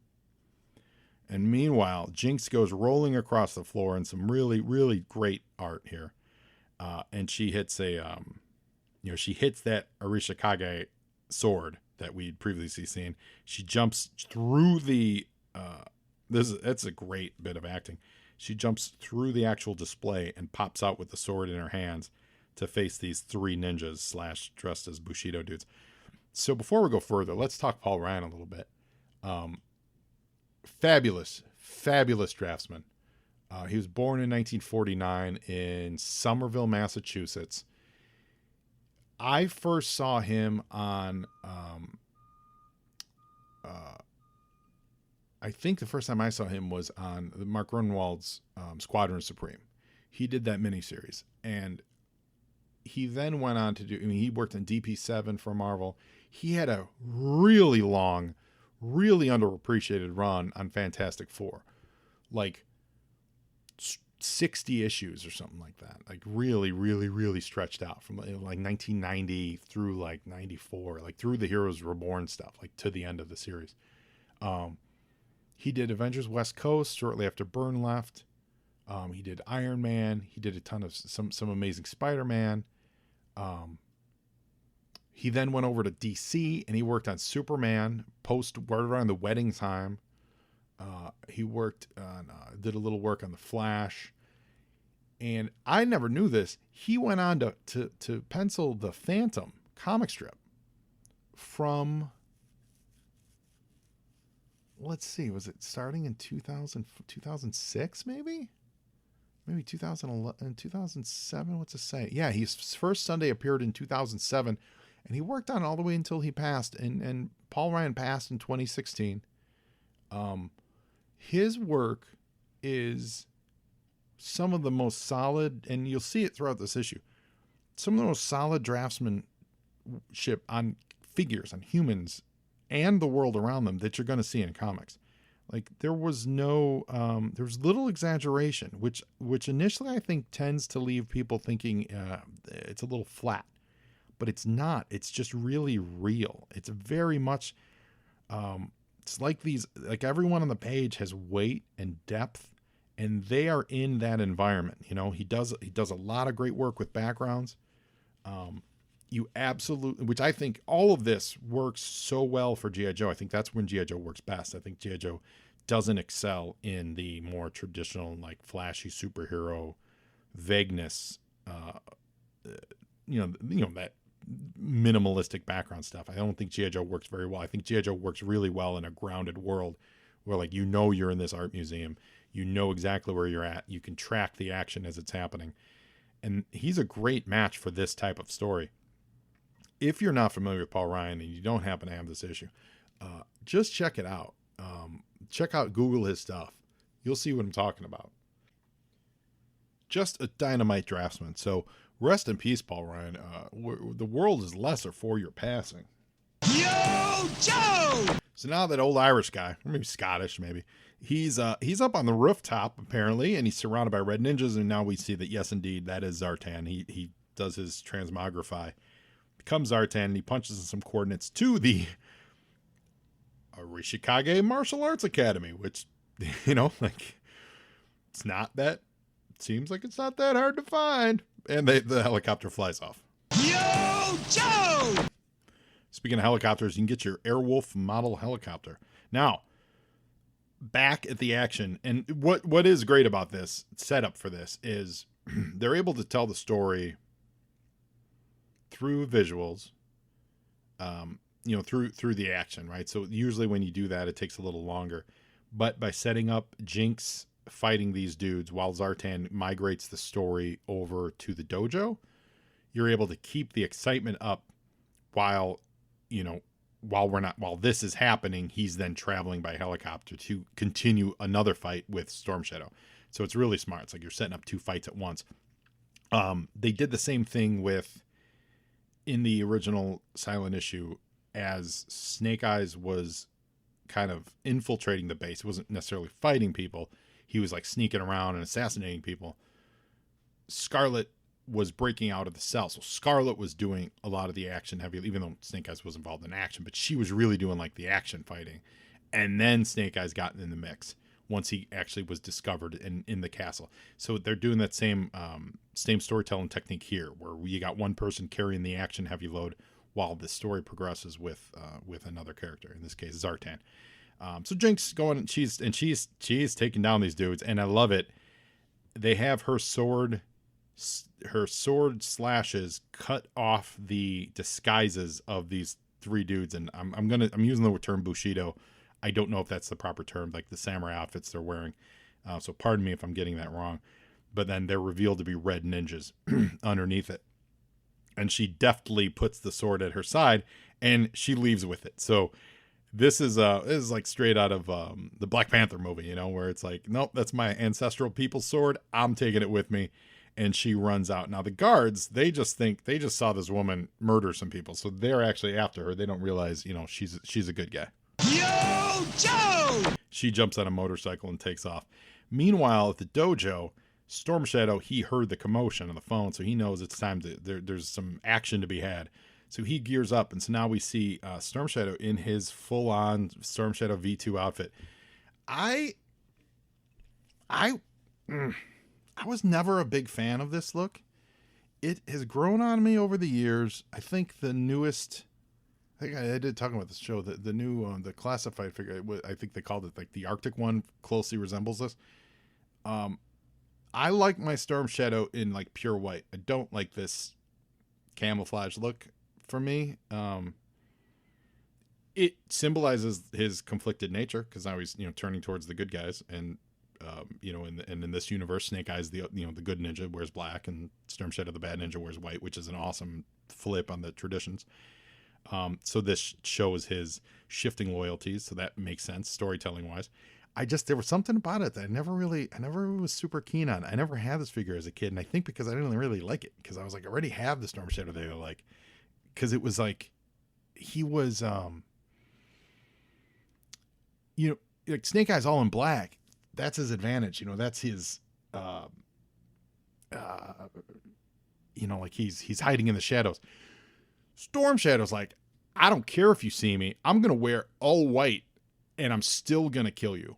And meanwhile, Jinx goes rolling across the floor in some really, really great art here. And she hits she hits that Arashikage sword that we'd previously seen. She jumps through that's a great bit of acting. She jumps through the actual display and pops out with the sword in her hands to face these three ninjas / dressed as Bushido dudes. So before we go further, let's talk Paul Ryan a little bit. Fabulous draftsman. He was born in 1949 in Somerville, Massachusetts. I first saw him on, I think the first time I saw him was on Mark Grunwald's Squadron Supreme. He did that miniseries, and he then went on to do, I mean, he worked on DP7 for Marvel. He had a really long, really underappreciated run on Fantastic Four, like 60 issues or something like that. Like really, really, really stretched out from like 1990 through like 94, like through the Heroes Reborn stuff, like to the end of the series. He did Avengers West Coast shortly after Byrne left. He did Iron Man. He did a ton of some amazing Spider-Man. He then went over to DC and he worked on Superman right around the wedding time. He worked on, did a little work on The Flash. And I never knew this. He went on to pencil the Phantom comic strip from, let's see, was it starting in 2006 maybe? Maybe 2011, 2007, what's it say? Yeah, his first Sunday appeared in 2007, and he worked on it all the way until he passed, and Paul Ryan passed in 2016. His work is some of the most solid, and you'll see it throughout this issue, some of the most solid draftsmanship on figures, on humans, and the world around them that you're going to see in comics. Like there was little exaggeration, which initially I think tends to leave people thinking it's a little flat, but it's not. It's just really real. It's very much, it's like everyone on the page has weight and depth, and they are in that environment. You know, he does a lot of great work with backgrounds. You absolutely, which I think all of this works so well for G.I. Joe. I think that's when G.I. Joe works best. I think G.I. Joe doesn't excel in the more traditional, like flashy superhero vagueness, that minimalistic background stuff. I don't think G.I. Joe works very well. I think G.I. Joe works really well in a grounded world where, like, you know, you're in this art museum, you know exactly where you're at, you can track the action as it's happening. And he's a great match for this type of story. If you're not familiar with Paul Ryan and you don't happen to have this issue, just check it out. Google his stuff. You'll see what I'm talking about. Just a dynamite draftsman. So rest in peace, Paul Ryan. The world is lesser for your passing. Yo, Joe! So now that old Irish guy, or maybe Scottish, maybe, he's up on the rooftop apparently, and he's surrounded by red ninjas. And now we see that, yes, indeed, that is Zartan. He does his transmogrify, becomes Zartan, and he punches in some coordinates to the Arishikage Martial Arts Academy, which, it's not that, it seems like it's not that hard to find. And the helicopter flies off. Yo, Joe! Speaking of helicopters, you can get your Airwolf model helicopter. Now, back at the action, and what is great about this setup for this is they're able to tell the story through visuals, through the action, right? So usually when you do that, it takes a little longer. But by setting up Jinx fighting these dudes while Zartan migrates the story over to the dojo, you're able to keep the excitement up while this is happening. He's then traveling by helicopter to continue another fight with Storm Shadow. So it's really smart. It's like you're setting up two fights at once. They did the same thing in the original Silent issue, as Snake Eyes was kind of infiltrating the base. He wasn't necessarily fighting people. He was like sneaking around and assassinating people. Scarlet was breaking out of the cell. So Scarlet was doing a lot of the action heavy, even though Snake Eyes was involved in action, but she was really doing like the action fighting. And then Snake Eyes got in the mix once he actually was discovered in the castle. So they're doing that same storytelling technique here, where you got one person carrying the action heavy load while the story progresses with another character, in this case Zartan. So Jinx going, and she's taking down these dudes, and I love it. They have her sword slashes cut off the disguises of these three dudes, and I'm using the term Bushido. I don't know if that's the proper term, like the samurai outfits they're wearing. So pardon me if I'm getting that wrong. But then they're revealed to be red ninjas underneath it. and she deftly puts the sword at her side, and she leaves with it. So this is like straight out of the Black Panther movie, you know, where it's like, nope, that's my ancestral people's sword. I'm taking it with me. And she runs out. Now the guards, they just saw this woman murder some people, so they're actually after her. They don't realize, you know, she's a good guy. Yo, Joe! She jumps on a motorcycle and takes off. Meanwhile, at the dojo, Storm Shadow, he heard the commotion on the phone, so he knows it's time to there's some action to be had. So he gears up, and so now we see Storm Shadow in his full-on Storm Shadow V2 outfit. I was never a big fan of this look. It has grown on me over the years. I think the newest, I think I did talk about this show, the new, the classified figure, I think they called it like the Arctic one, closely resembles this. I like my Storm Shadow in like pure white. I don't like this camouflage look for me. It symbolizes his conflicted nature, because now he's, you know, turning towards the good guys, and you know, and in this universe, Snake Eyes, the good ninja, wears black, and Storm Shadow, the bad ninja, wears white, which is an awesome flip on the traditions. So this shows his shifting loyalties, so that makes sense storytelling wise. There was something about it that I never was super keen on. I never had this figure as a kid, and I think because I didn't really like it, because I was like, I already have the Storm Shadow that I like, because it was like he was you know, like Snake Eyes all in black. That's his advantage, you know. That's his, you know, like he's hiding in the shadows. Storm Shadow's like, I don't care if you see me. I'm gonna wear all white, and I'm still gonna kill you.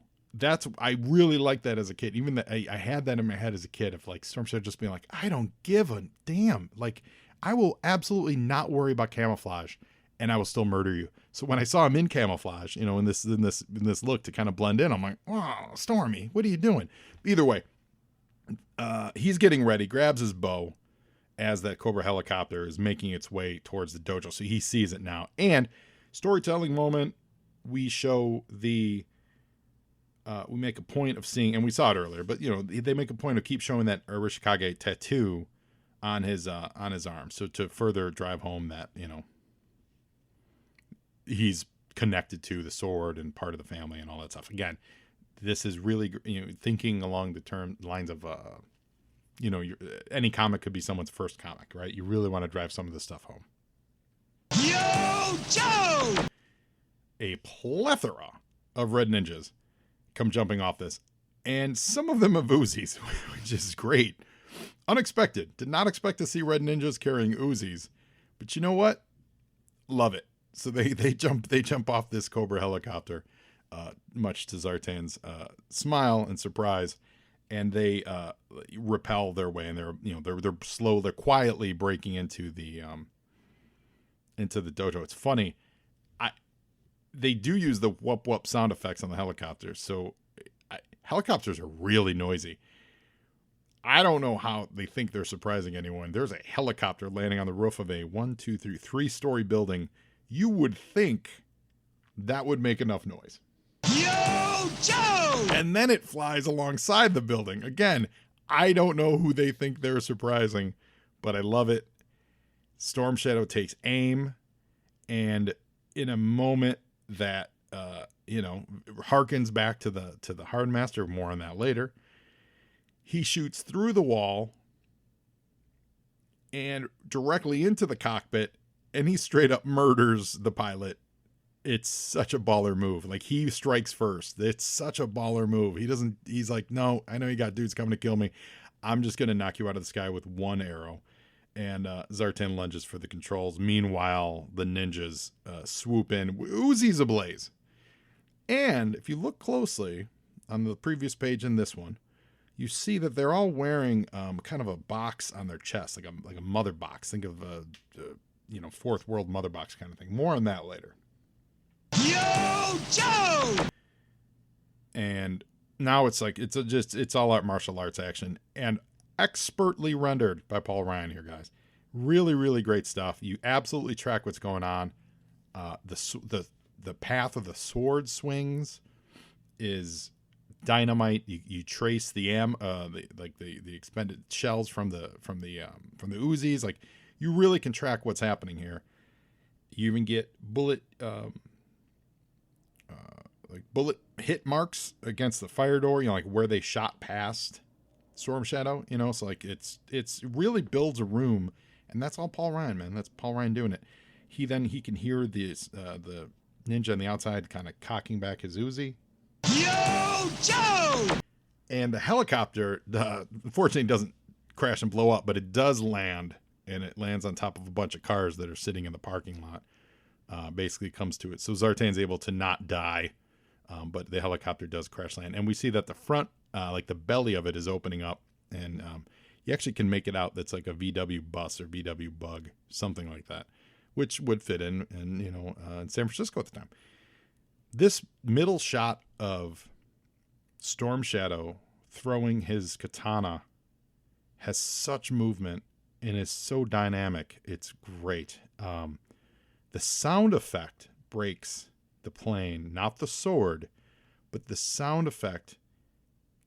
I really liked that as a kid. Even that I had that in my head as a kid of like Storm Shadow just being like, I don't give a damn. Like, I will absolutely not worry about camouflage, and I will still murder you. So when I saw him in camouflage, you know, in this look to kind of blend in, I'm like, oh, Stormy, what are you doing? Either way, he's getting ready, grabs his bow as that Cobra helicopter is making its way towards the dojo. So he sees it now. And storytelling moment, we show we make a point of seeing, and we saw it earlier, but you know, they make a point of keep showing that Arashikage tattoo on his arm. So to further drive home that, you know, he's connected to the sword and part of the family and all that stuff. Again, this is really, you know, thinking along the lines of, you know, any comic could be someone's first comic, right? You really want to drive some of this stuff home. Yo, Joe! A plethora of red ninjas come jumping off this, and some of them have Uzis, which is great. Unexpected. Did not expect to see red ninjas carrying Uzis, but you know what? Love it. So they jump off this Cobra helicopter, much to Zartan's smile and surprise, and they rappel their way, and they're quietly breaking into the dojo. It's funny, they do use the whoop whoop sound effects on the helicopters, so helicopters are really noisy. I don't know how they think they're surprising anyone. There's a helicopter landing on the roof of a 3-story building. You would think that would make enough noise. Yo, Joe! And then it flies alongside the building. Again, I don't know who they think they're surprising, but I love it. Storm Shadow takes aim, and in a moment that you know, harkens back to the Hardmaster, more on that later, he shoots through the wall and directly into the cockpit, and he straight up murders the pilot. It's such a baller move. Like, he strikes first. It's such a baller move. He's like, no, I know you got dudes coming to kill me. I'm just going to knock you out of the sky with one arrow. And Zartan lunges for the controls. Meanwhile, the ninjas swoop in. Uzis ablaze. And if you look closely on the previous page and this one, you see that they're all wearing kind of a box on their chest, like a mother box. Think of a fourth world mother box kind of thing. More on that later. Yo, Joe! And now it's like it's all out martial arts action, and expertly rendered by Paul Ryan here, guys. Really, really great stuff. You absolutely track what's going on. The path of the sword swings is dynamite. You trace the expended shells from the Uzis. Like, you really can track what's happening here. You even get bullet hit marks against the fire door, like where they shot past Storm Shadow, so like it's really builds a room, and that's all Paul Ryan, man. That's Paul Ryan doing it. He can hear the ninja on the outside kind of cocking back his Uzi. Yo, Joe! And the helicopter, unfortunately, doesn't crash and blow up, but it does land, and it lands on top of a bunch of cars that are sitting in the parking lot. Basically comes to it. So Zartan's able to not die, but the helicopter does crash land. And we see that the front, like the belly of it is opening up, and you actually can make it out that's like a VW bus or VW bug, something like that, which would fit in San Francisco at the time. This middle shot of Storm Shadow throwing his katana has such movement and is so dynamic. It's great. The sound effect breaks the plane, not the sword, but the sound effect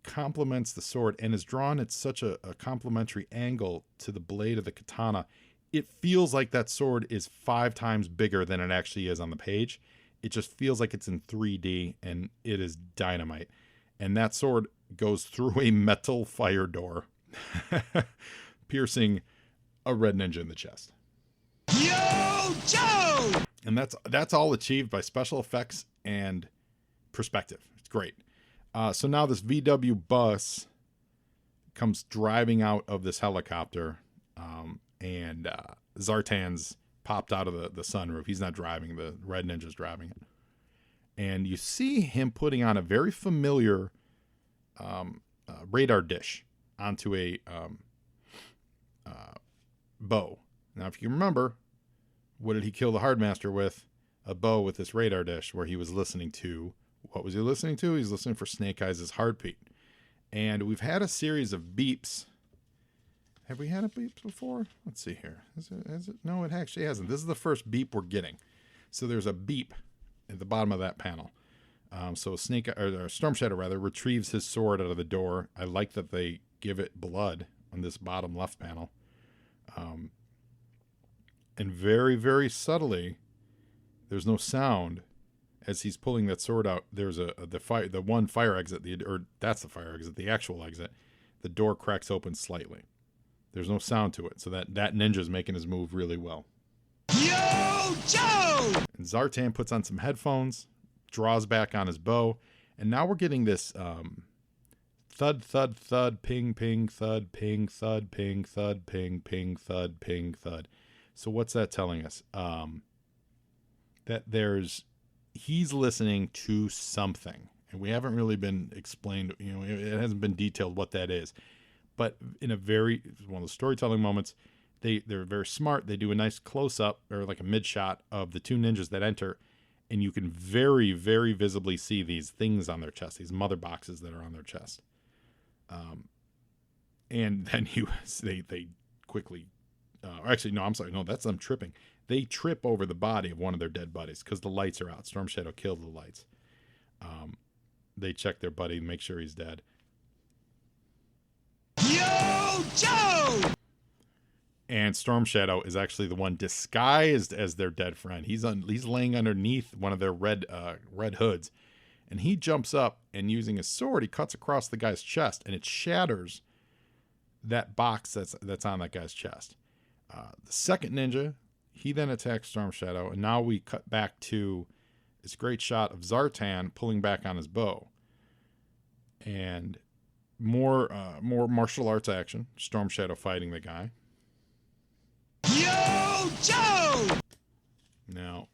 complements the sword and is drawn at such a complementary angle to the blade of the katana. It feels like that sword is 5 times bigger than it actually is on the page. It just feels like it's in 3D, and it is dynamite. And that sword goes through a metal fire door, piercing a red ninja in the chest. Yo, Joe! And that's all achieved by special effects and perspective. It's great. So now this VW bus comes driving out of this helicopter, and Zartan's popped out of the sunroof. He's not driving. The red ninja's driving it. And you see him putting on a very familiar radar dish onto a bow. Now, if you remember, what did he kill the Hardmaster with? A bow with this radar dish where he was listening to. What was he listening to? He's listening for Snake Eyes' heartbeat. And we've had a series of beeps. Have we had a beep before? Let's see here. Has it? No, it actually hasn't. This is the first beep we're getting. So there's a beep at the bottom of that panel. So Storm Shadow retrieves his sword out of the door. I like that they give it blood on this bottom left panel. And very, very subtly, there's no sound as he's pulling that sword out. There's the one fire exit, that's the fire exit, the actual exit. The door cracks open slightly. There's no sound to it, so that ninja's making his move really well. Yo, Joe! And Zartan puts on some headphones, draws back on his bow, and now we're getting this thud, thud, thud, ping, ping, thud, ping, thud, ping, thud, ping, ping, thud, ping, thud. So what's that telling us? That he's listening to something, and we haven't really been explained, it hasn't been detailed what that is. But in one of the storytelling moments, they're very smart. They do a nice close-up or like a mid-shot of the 2 ninjas that enter, and you can very, very visibly see these things on their chest, these mother boxes that are on their chest. And then they quickly, actually, no, I'm sorry, no, that's them tripping. They trip over the body of one of their dead buddies because the lights are out. Storm Shadow killed the lights. They check their buddy, make sure he's dead. Yo, Joe! And Storm Shadow is actually the one disguised as their dead friend. He's laying underneath one of their red hoods, and he jumps up and using his sword, he cuts across the guy's chest, and it shatters that box that's on that guy's chest. The second ninja, he then attacks Storm Shadow, and now we cut back to this great shot of Zartan pulling back on his bow, and more martial arts action. Storm Shadow fighting the guy. Yo, Joe! Now,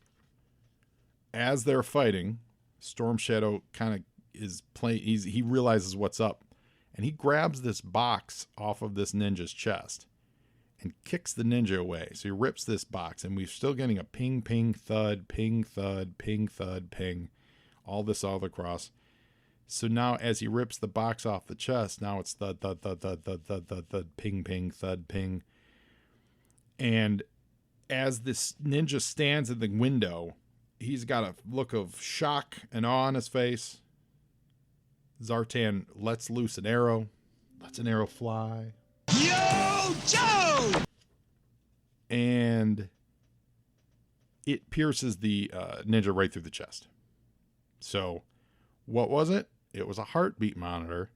as they're fighting, Storm Shadow kind of is playing. He realizes what's up, and he grabs this box off of this ninja's chest and kicks the ninja away. So he rips this box, and we're still getting a ping, ping, thud, ping, thud, ping, thud, ping, all this all across. So now, as he rips the box off the chest, now it's thud, thud, thud, thud, thud, thud, thud, thud, ping, ping, thud, ping. And as this ninja stands in the window, he's got a look of shock and awe on his face. Zartan lets loose an arrow, lets an arrow fly. Yo, Joe! and it pierces the ninja right through the chest. So what was it? It was a heartbeat monitor,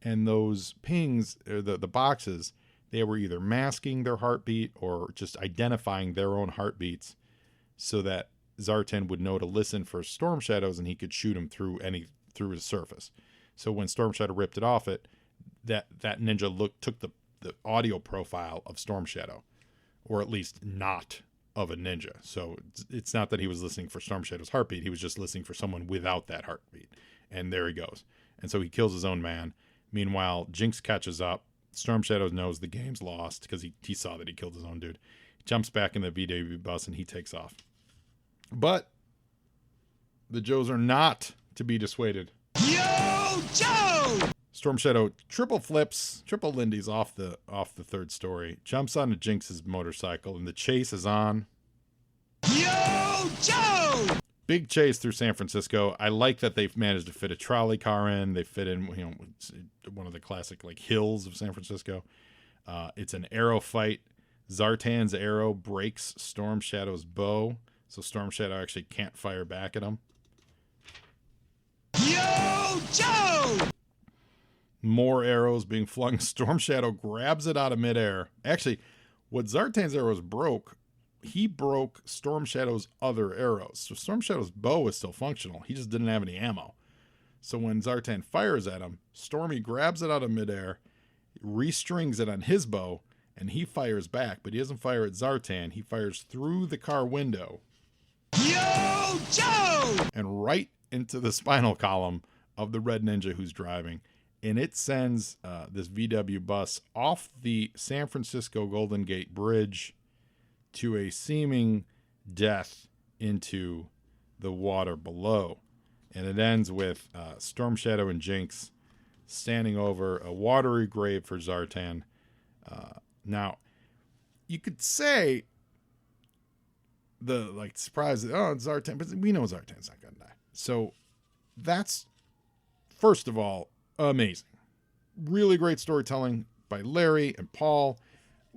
and those pings, or the boxes, they were either masking their heartbeat or just identifying their own heartbeats so that Zartan would know to listen for Storm Shadows and he could shoot him through his surface. So when Storm Shadow ripped it off, that ninja took the audio profile of Storm Shadow, or at least not of a ninja. So it's not that he was listening for Storm Shadow's heartbeat. He was just listening for someone without that heartbeat. And there he goes. And so he kills his own man. Meanwhile, Jinx catches up. Storm Shadow knows the game's lost because he saw that he killed his own dude. He jumps back in the VW bus and he takes off. But the Joes are not to be dissuaded. Yo, Joe! Storm Shadow triple Lindy's off the third story, jumps onto Jinx's motorcycle, and the chase is on. Yo, Joe! Big chase through San Francisco. I like that they've managed to fit a trolley car in. They fit in, one of the classic hills of San Francisco. It's an arrow fight. Zartan's arrow breaks Storm Shadow's bow, so Storm Shadow actually can't fire back at him. Yo, Joe! More arrows being flung. Storm Shadow grabs it out of midair. Actually, what Zartan's arrows broke, he broke Storm Shadow's other arrows. So Storm Shadow's bow is still functional. He just didn't have any ammo. So when Zartan fires at him, Stormy grabs it out of midair, restrings it on his bow, and he fires back. But he doesn't fire at Zartan. He fires through the car window. Yo, Joe! And right into the spinal column of the red ninja who's driving. And it sends this VW bus off the San Francisco Golden Gate Bridge to a seeming death into the water below. And it ends with Storm Shadow and Jinx standing over a watery grave for Zartan. Now, you could say surprise, Zartan, but we know Zartan's not going to die. So that's, first of all, amazing. Really great storytelling by Larry and Paul.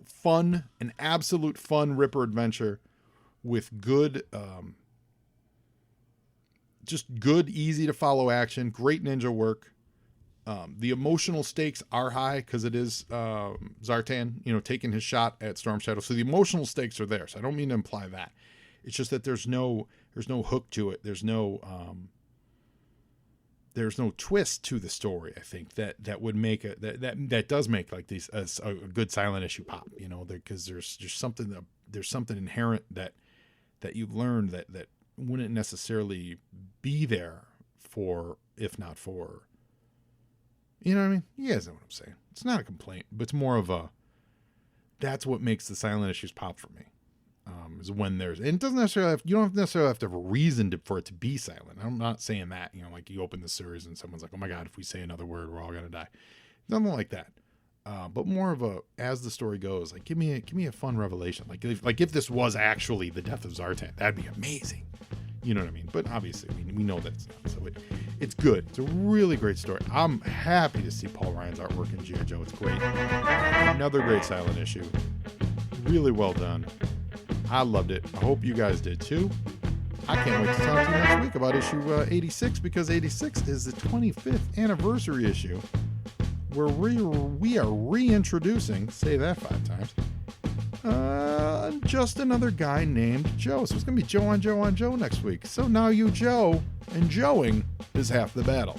Fun, an absolute fun Ripper adventure with good, just good, easy to follow action. Great ninja work. The emotional stakes are high because it is Zartan, taking his shot at Storm Shadow. So the emotional stakes are there. So I don't mean to imply that. It's just that there's no hook to it. There's no twist to the story. I think that would make it that does make these a good silent issue pop. Because there's something inherent that you learn that wouldn't necessarily be there if not for. You know what I mean? You guys know what I'm saying. It's not a complaint, but it's more of that's what makes the silent issues pop for me. Is when and it doesn't necessarily you don't necessarily have to have a reason for it to be silent. I'm not saying that, you open the series and someone's like, oh my God, if we say another word, we're all going to die. Nothing like that. But more of as the story goes, give me a fun revelation. If this was actually the death of Zartan, that'd be amazing. You know what I mean? But obviously we know that it's not. So it's good. It's a really great story. I'm happy to see Paul Ryan's artwork in G.I. Joe. It's great. Another great silent issue. Really well done. I loved it. I hope you guys did too. I can't wait to talk to you next week about issue 86, because 86 is the 25th anniversary issue where we are reintroducing, say that 5 times, just another guy named Joe. So it's going to be Joe on Joe on Joe next week. So now you Joe, and Joeing is half the battle.